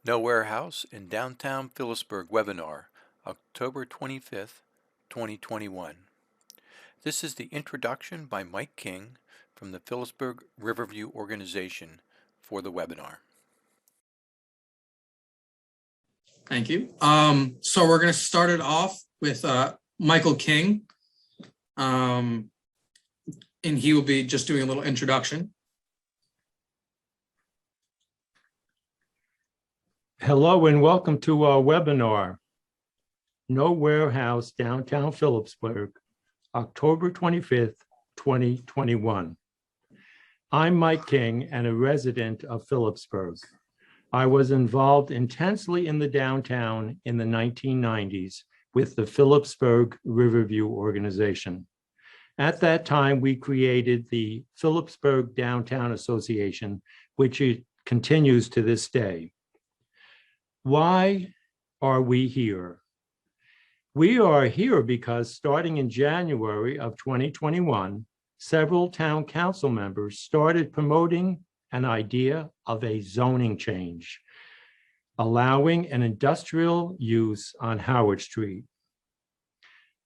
No Warehouse in Downtown Phillipsburg webinar, October 25th, 2021. This is the introduction by Mike King from the Phillipsburg Riverview Organization for the webinar. Thank you. So we're going to start it off with Michael King, and he will be just doing a little introduction. Hello and welcome to our webinar, No Warehouse, Downtown Phillipsburg, October 25th, 2021. I'm Mike King and a resident of Phillipsburg. I was involved intensely in the downtown in the 1990s with the Phillipsburg Riverview Organization. At that time, we created the Phillipsburg Downtown Association, which it continues to this day. Why are we here? We are here because starting in January of 2021, several town council members started promoting an idea of a zoning change, allowing an industrial use on Howard Street.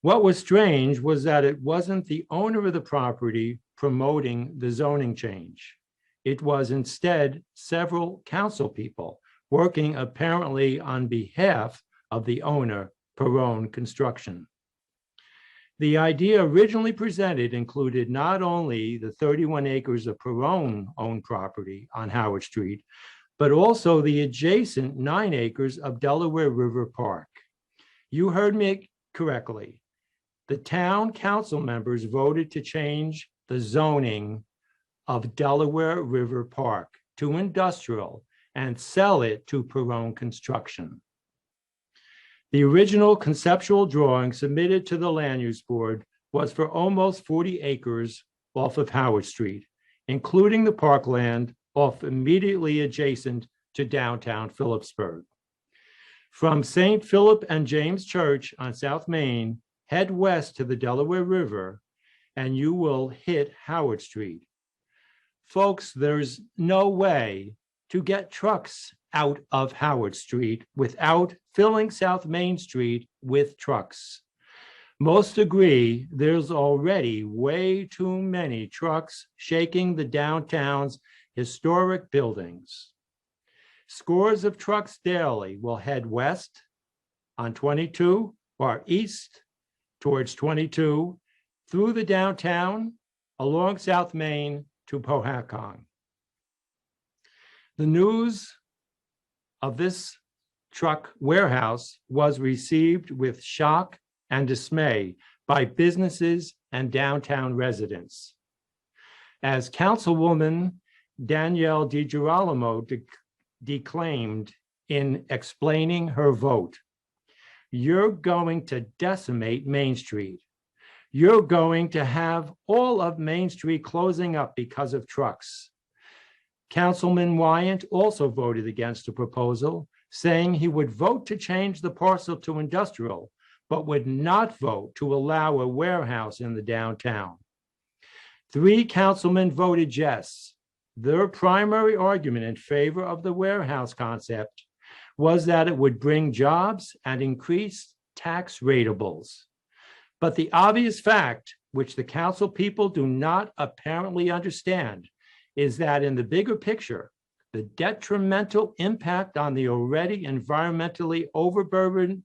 What was strange was that it wasn't the owner of the property promoting the zoning change. It was instead several council people working apparently on behalf of the owner, Perrone Construction. The idea originally presented included not only the 31 acres of Perrone-owned property on Howard Street, but also the adjacent 9 acres of Delaware River Park. You heard me correctly. The town council members voted to change the zoning of Delaware River Park to industrial and sell it to Perrone Construction. The original conceptual drawing submitted to the Land Use Board was for almost 40 acres off of Howard Street, including the parkland off immediately adjacent to downtown Phillipsburg. From St. Philip and James Church on South Main, head west to the Delaware River, and you will hit Howard Street. Folks, there's no way to get trucks out of Howard Street without filling South Main Street with trucks. Most agree there's already way too many trucks shaking the downtown's historic buildings. Scores of trucks daily will head west on 22 or east towards 22 through the downtown along South Main to Powhatan. The news of this truck warehouse was received with shock and dismay by businesses and downtown residents. As Councilwoman Danielle DiGirolamo declaimed in explaining her vote, "You're going to decimate Main Street. You're going to have all of Main Street closing up because of trucks." Councilman Wyant also voted against the proposal, saying he would vote to change the parcel to industrial, but would not vote to allow a warehouse in the downtown. 3 councilmen voted yes. Their primary argument in favor of the warehouse concept was that it would bring jobs and increase tax ratables. But the obvious fact, which the council people do not apparently understand, is that in the bigger picture, the detrimental impact on the already environmentally overburdened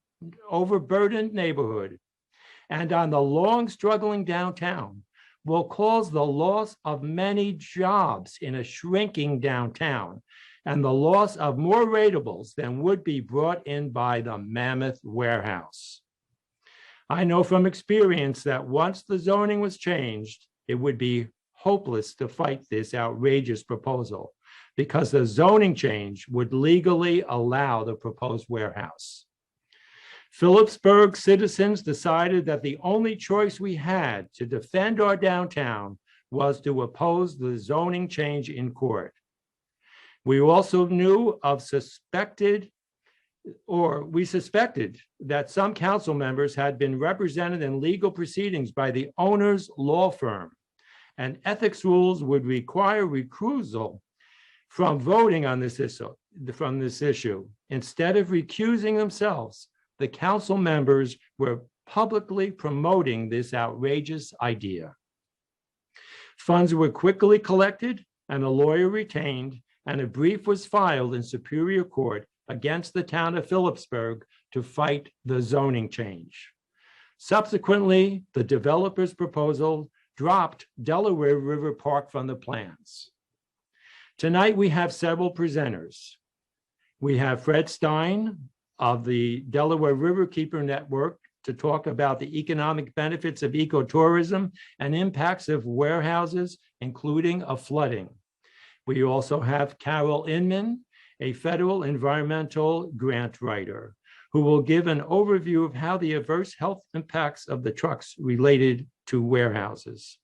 neighborhood and on the long struggling downtown will cause the loss of many jobs in a shrinking downtown and the loss of more ratables than would be brought in by the mammoth warehouse. I know from experience that once the zoning was changed, it would be hopeless to fight this outrageous proposal because the zoning change would legally allow the proposed warehouse. Phillipsburg citizens decided that the only choice we had to defend our downtown was to oppose the zoning change in court. We also suspected that some council members had been represented in legal proceedings by the owner's law firm, and ethics rules would require recusal from voting on this issue. Instead of recusing themselves, the council members were publicly promoting this outrageous idea. Funds were quickly collected and a lawyer retained, and a brief was filed in Superior Court against the town of Phillipsburg to fight the zoning change. Subsequently, the developer's proposal dropped Delaware River Park from the plans. Tonight, we have several presenters. We have Fred Stein of the Delaware Riverkeeper Network to talk about the economic benefits of ecotourism and impacts of warehouses, including a flooding. We also have Carol Inman, a federal environmental grant writer, who will give an overview of how the adverse health impacts of the trucks related to warehouses.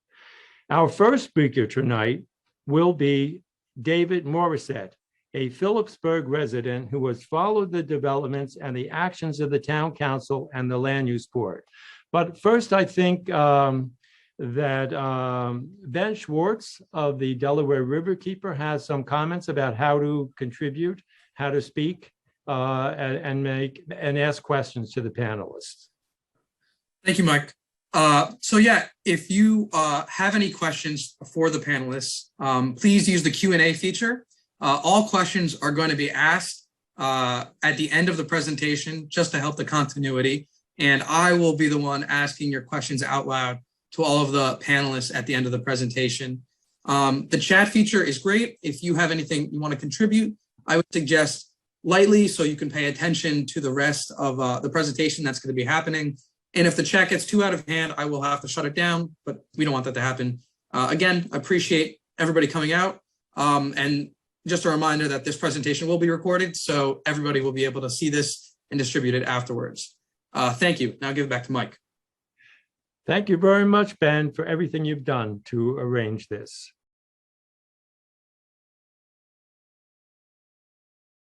Our first speaker tonight will be David Morissette, a Phillipsburg resident who has followed the developments and the actions of the town council and the land use board. But first, I think that Ben Schwartz of the Delaware Riverkeeper has some comments about how to contribute, how to speak, and ask questions to the panelists. Thank you, Mike. If you have any questions for the panelists, please use the Q&A feature. All questions are going to be asked at the end of the presentation, just to help the continuity. And I will be the one asking your questions out loud to all of the panelists at the end of the presentation. The chat feature is great. If you have anything you want to contribute, I would suggest lightly so you can pay attention to the rest of the presentation that's going to be happening. And if the chat gets too out of hand, I will have to shut it down, but we don't want that to happen. Again, I appreciate everybody coming out. And just a reminder that this presentation will be recorded, so everybody will be able to see this and distribute it afterwards. Thank you. Now I'll give it back to Mike. Thank you very much, Ben, for everything you've done to arrange this.